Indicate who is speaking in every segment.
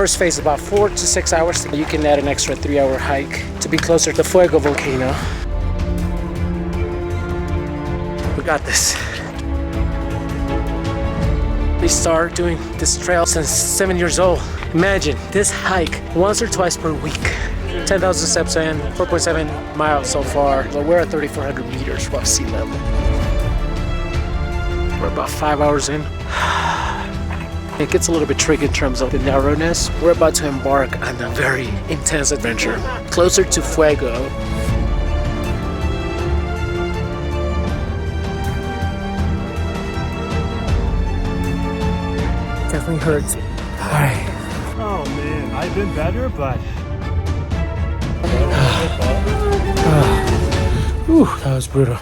Speaker 1: First phase about 4 to 6 hours. You can add an extra 3-hour hike to be closer to Fuego Volcano. We got this. They start doing this trail since 7 years old. Imagine this hike once or twice per week. 10,000 steps in, 4.7 miles so far. But we're at 3,400 meters above sea level. We're about 5 hours in. It gets a little bit tricky in terms of the narrowness. We're about to embark on a very intense adventure. Closer to Fuego. Definitely hurts. Alright.
Speaker 2: Oh man, I've been better, but...
Speaker 1: Whew, that was brutal.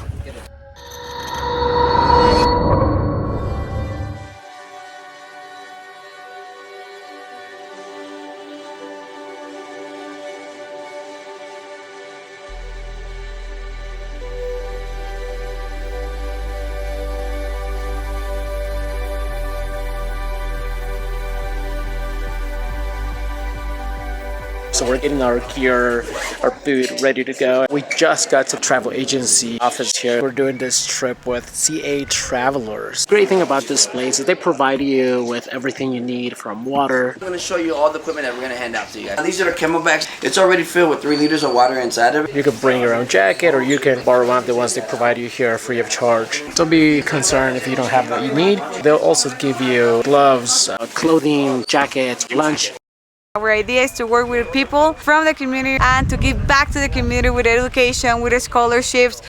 Speaker 1: So we're getting our gear, our food ready to go. We just got to travel agency office here. We're doing this trip with CA Travelers. Great thing about this place is they provide you with everything you need from water.
Speaker 3: I'm going to show you all the equipment that we're going to hand out to you guys. These are the camelbacks. It's already filled with 3 liters of water inside of it.
Speaker 1: You can bring your own jacket or you can borrow one of the ones they provide you here free of charge. Don't be concerned if you don't have what you need. They'll also give you gloves, clothing, jackets, lunch.
Speaker 4: Our idea is to work with people from the community and to give back to the community with education, with scholarships.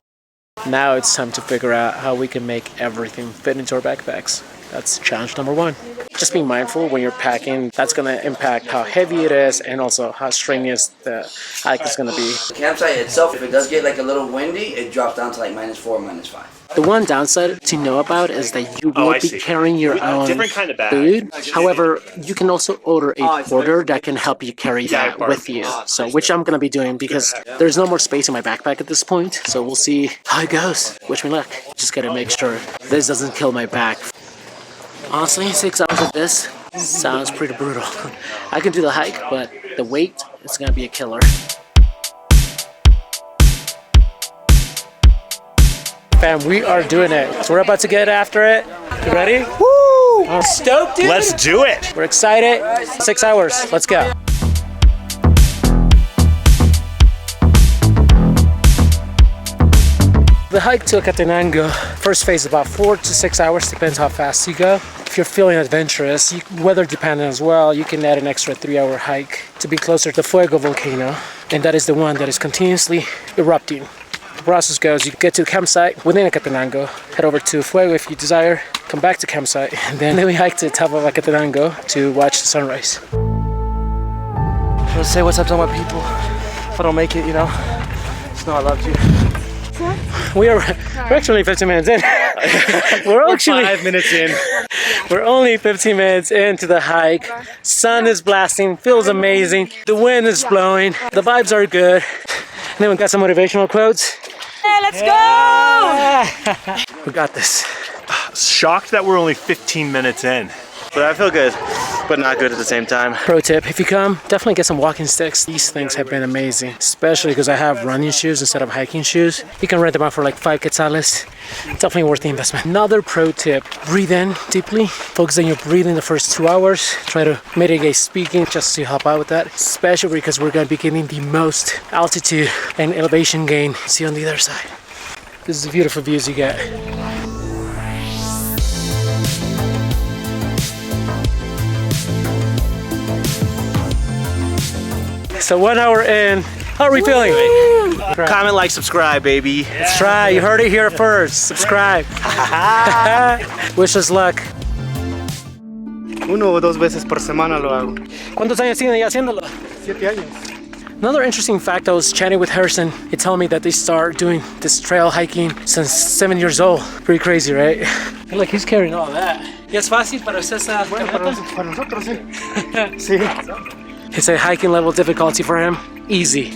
Speaker 1: Now it's time to figure out how we can make everything fit into our backpacks. That's challenge number 1. Just be mindful when you're packing. That's going to impact how heavy it is and also how strenuous the hike is going to be.
Speaker 3: The campsite itself, if it does get like a little windy, it drops down to like -4, -5.
Speaker 1: The one downside to know about is that you will be carrying your own
Speaker 2: kind of bag.
Speaker 1: food. However, you can also order a porter that can help you carry that with you. So, which I'm going to be doing because there's no more space in my backpack at this point. So we'll see how it goes. Wish me luck. Just got to make sure this doesn't kill my back. Honestly, 6 hours of this sounds pretty brutal. I can do the hike, but the weight is going to be a killer. Fam, we are doing it. So we're about to get after it. You ready? Woo! I'm stoked, dude.
Speaker 2: Let's do it.
Speaker 1: We're excited. 6 hours. Let's go. The hike to Acatenango, first phase about 4 to 6 hours, depends how fast you go. If you're feeling adventurous, weather dependent as well, you can add an extra 3-hour hike to be closer to Fuego Volcano. And that is the one that is continuously erupting. The process goes, you get to the campsite within Acatenango, head over to Fuego if you desire, come back to campsite, and then we hike to the top of Acatenango to watch the sunrise.
Speaker 5: Let's say what's up to my people. If I don't make it, you know, just know I loved you.
Speaker 1: We're actually 15 minutes in. We're actually
Speaker 2: 5 minutes in.
Speaker 1: We're only 15 minutes into the hike. Sun is blasting, feels amazing. The wind is blowing, the vibes are good. And then we got some motivational quotes.
Speaker 4: Hey, let's go!
Speaker 1: We got this.
Speaker 2: Shocked that we're only 15 minutes in.
Speaker 5: But I feel good, but not good at the same time.
Speaker 1: Pro tip, if you come, definitely get some walking sticks. These things have been amazing, especially because I have running shoes instead of hiking shoes. You can rent them out for like 5 quetzales. Definitely worth the investment. Another pro tip, breathe in deeply. Focus on your breathing the first 2 hours. Try to mitigate speaking just to help out with that, especially because we're going to be getting the most altitude and elevation gain. See on the other side. This is the beautiful views you get. So 1 hour in, how are we feeling?
Speaker 5: Comment, like, subscribe, baby.
Speaker 1: Let's try, you heard it here first. Subscribe. Wish us luck.
Speaker 5: 1 o 2 veces por semana lo hago.
Speaker 1: ¿Cuántos años tienen ya haciéndolo?
Speaker 5: 7 años.
Speaker 1: Another interesting fact, I was chatting with Harrison. He told me that they start doing this trail hiking since 7 years old. Pretty crazy, right? Look, he's carrying all that. ¿Y es fácil para usted esa camioneta?
Speaker 5: Para nosotros, sí. Sí.
Speaker 1: It's a hiking level difficulty for him. Easy.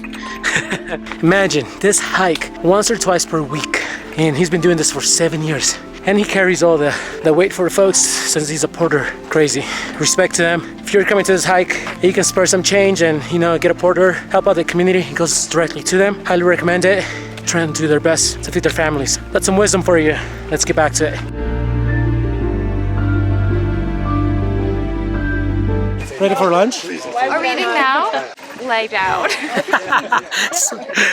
Speaker 1: Imagine this hike once or twice per week. And he's been doing this for 7 years. And he carries all the weight for the folks since he's a porter. Crazy. Respect to them. If you're coming to this hike, you can spare some change and, you know, get a porter, help out the community. It goes directly to them. Highly recommend it. Trying to do their best to feed their families. That's some wisdom for you. Let's get back to it. Ready for lunch?
Speaker 6: Are we eating now? Laid out.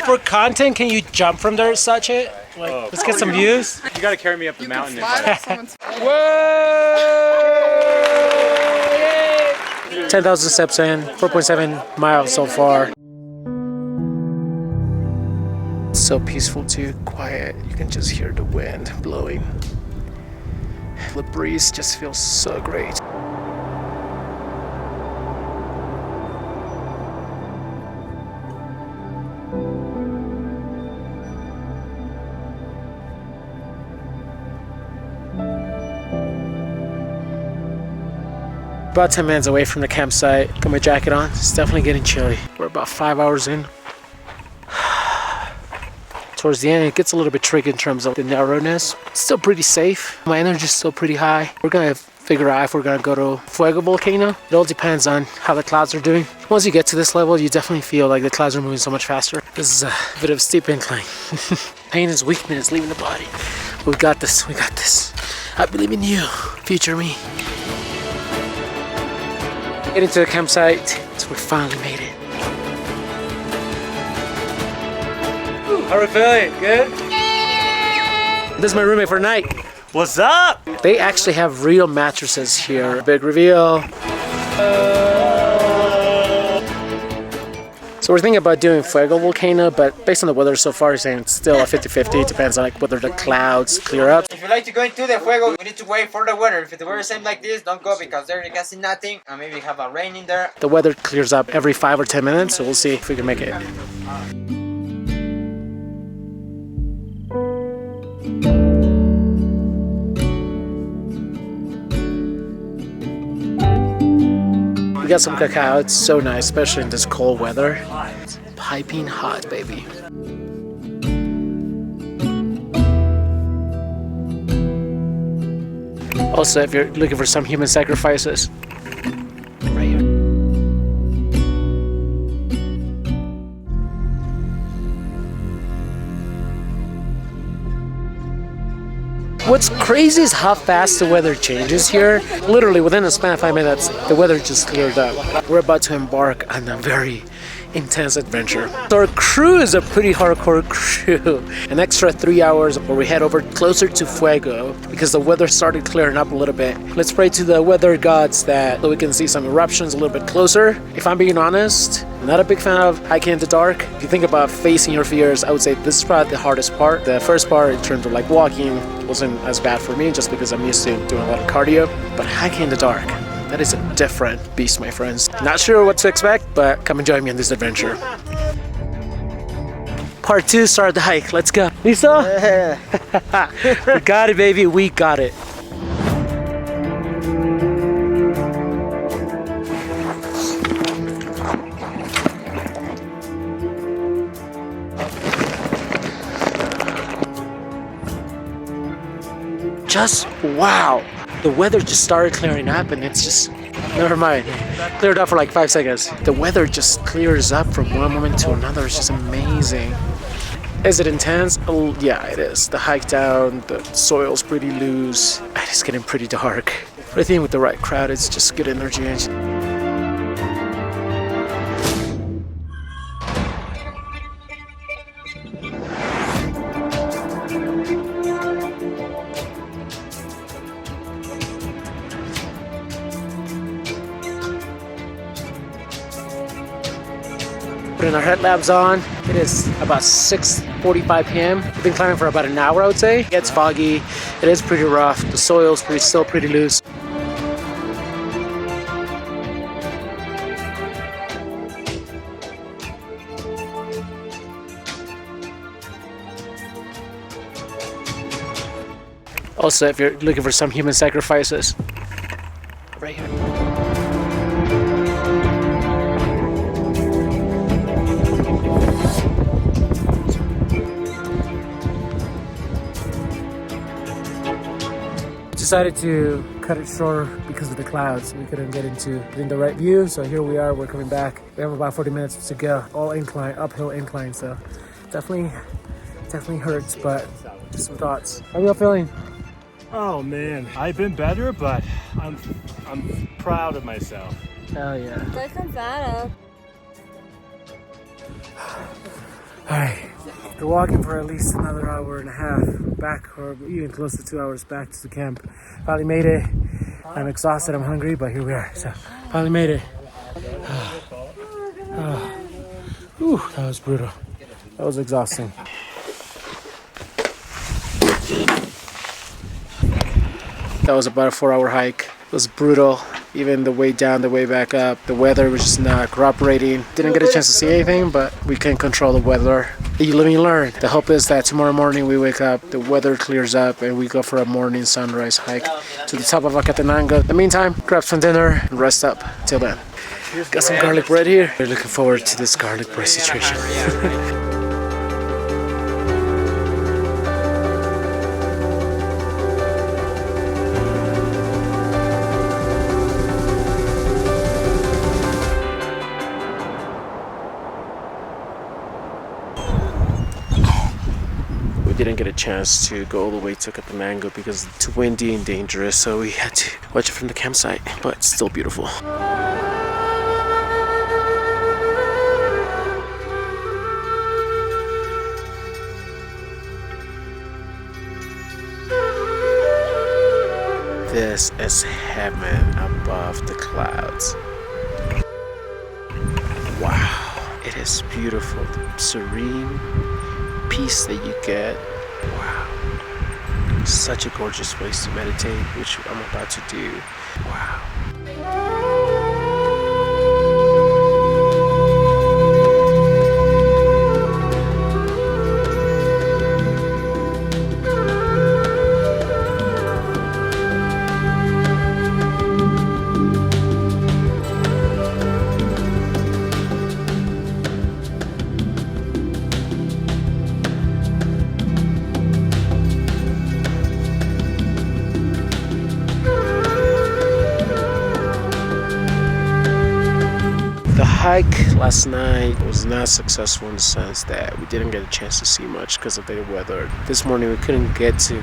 Speaker 1: For content, can you jump from there, such it? Like, let's get some views.
Speaker 2: You gotta carry me up the mountain.
Speaker 1: Whoa! 10,000 steps in, 4.7 miles so far. It's so peaceful too, quiet. You can just hear the wind blowing. The breeze just feels so great. About 10 minutes away from the campsite. Got my jacket on. It's definitely getting chilly. We're about 5 hours in. Towards the end, it gets a little bit tricky in terms of the narrowness. It's still pretty safe. My energy's still pretty high. We're gonna figure out if we're gonna go to Fuego Volcano. It all depends on how the clouds are doing. Once you get to this level, you definitely feel like the clouds are moving so much faster. This is a bit of a steep incline. Pain is weakness leaving the body. We got this, we got this. I believe in you, future me. Getting to the campsite, so we finally made it. How are we feeling? Good? This is my roommate for the night.
Speaker 2: What's up?
Speaker 1: They actually have real mattresses here. Big reveal. So we're thinking about doing Fuego Volcano, but based on the weather so far, you're saying it's still a 50-50. It depends on like whether the clouds clear up.
Speaker 7: If you like to go into the Fuego, we need to wait for the weather. If the weather is same like this, don't go because there you can see nothing and maybe have a rain in there.
Speaker 1: The weather clears up every 5 or 10 minutes, so we'll see if we can make it. We got some cacao. It's so nice, especially in this cold weather. It's piping hot, baby. Also, if you're looking for some human sacrifices, right here. What's crazy is how fast the weather changes here. Literally within a span of 5 minutes, the weather just cleared up. We're about to embark on a very intense adventure. So our crew is a pretty hardcore crew. An extra 3 hours before we head over closer to Fuego because the weather started clearing up a little bit. Let's pray to the weather gods that we can see some eruptions a little bit closer. If I'm being honest, I'm not a big fan of hiking in the dark. If you think about facing your fears, I would say this is probably the hardest part. The first part in terms of like walking wasn't as bad for me just because I'm used to doing a lot of cardio. But hiking in the dark, that is a different beast, my friends. Not sure what to expect, but come and join me on this adventure. Part 2, start the hike. Let's go. Lisa? We got it, baby. We got it. Just wow. The weather just started clearing up and it's just, never mind, cleared up for like 5 seconds. The weather just clears up from one moment to another. It's just amazing. Is it intense? Oh, yeah, it is. The hike down, the soil's pretty loose. And it's getting pretty dark. But I think with the right crowd, it's just good energy. Putting our headlamps on. It is about 6:45 p.m. We've been climbing for about an hour, I would say. It gets foggy. It is pretty rough. The soil's still pretty loose. Also, if you're looking for some human sacrifices, right here. decided to cut it short because of the clouds. We couldn't get into the right view, so here we are. We're coming back. We have about 40 minutes to go. All incline, uphill incline, so definitely hurts, but just some thoughts. How are y'all feeling?
Speaker 8: Oh man, I've been better, but I'm proud of myself.
Speaker 1: Hell yeah.
Speaker 6: There's some data.
Speaker 1: Alright, we're walking for at least another hour and a half back, or even close to 2 hours back to the camp. Finally made it. I'm exhausted, I'm hungry, but here we are. So, finally made it. Whew, that was brutal. That was exhausting. That was about a 4-hour hike. It was brutal. Even the way down, the way back up, the weather was just not cooperating. Didn't get a chance to see anything, but we can control the weather. You live and you learn. The hope is that tomorrow morning we wake up, the weather clears up, and we go for a morning sunrise hike to the top of Acatenango. In the meantime, grab some dinner and rest up. Till then. Got some garlic bread here. We're looking forward to this garlic bread situation. We didn't get a chance to go all the way to Acatenango because it's too windy and dangerous, so we had to watch it from the campsite, but it's still beautiful. This is heaven above the clouds. Wow, it is beautiful, the serene peace that you get. Wow, such a gorgeous place to meditate, which I'm about to do. Wow. The hike last night was not successful in the sense that we didn't get a chance to see much because of the weather. This morning we couldn't get to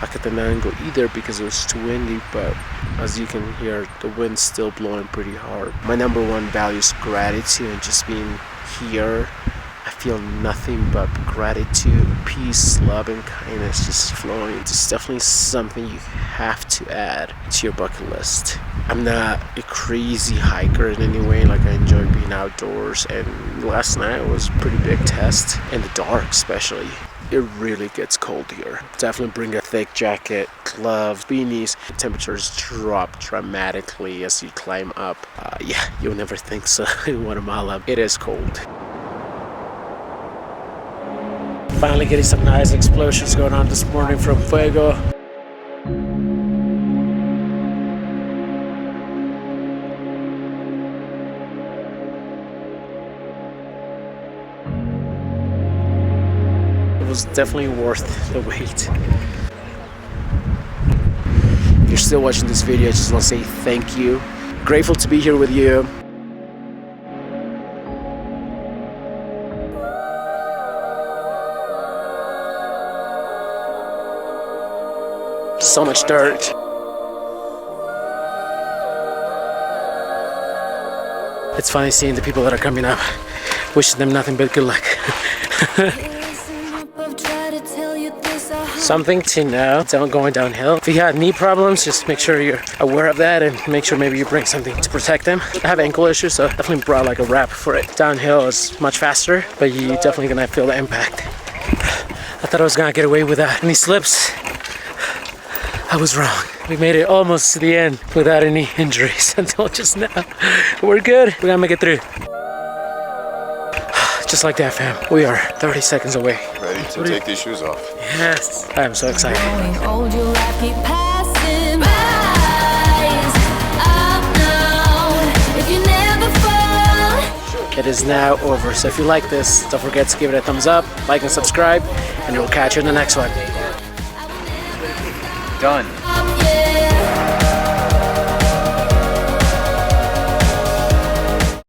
Speaker 1: Acatenango either because it was too windy, but as you can hear, the wind's still blowing pretty hard. My number one value is gratitude, and just being here, I feel nothing but gratitude, peace, love, and kindness just flowing. It's definitely something you have to add to your bucket list. I'm not a crazy hiker in any way, like I enjoy being outdoors, and last night was a pretty big test, in the dark especially. It really gets cold here. Definitely bring a thick jacket, gloves, beanies. The temperatures drop dramatically as you climb up. Yeah, you'll never think so in Guatemala. It is cold. Finally getting some nice explosions going on this morning from Fuego. It was definitely worth the wait. If you're still watching this video, I just want to say thank you. Grateful to be here with you. So much dirt. It's funny seeing the people that are coming up, wishing them nothing but good luck. Something to know, don't going downhill. If you have knee problems, just make sure you're aware of that and make sure maybe you bring something to protect them. I have ankle issues, so definitely brought like a wrap for it. Downhill is much faster, but you definitely gonna feel the impact. I thought I was gonna get away without any slips. I was wrong. We made it almost to the end without any injuries until just now. We're good. We're gonna make it through. Just like that, fam. We are 30 seconds away.
Speaker 9: Ready to take these shoes off.
Speaker 1: Yes. I am so excited. It is now over. So if you like this, don't forget to give it a thumbs up, like and subscribe, and we'll catch you in the next one.
Speaker 2: Done.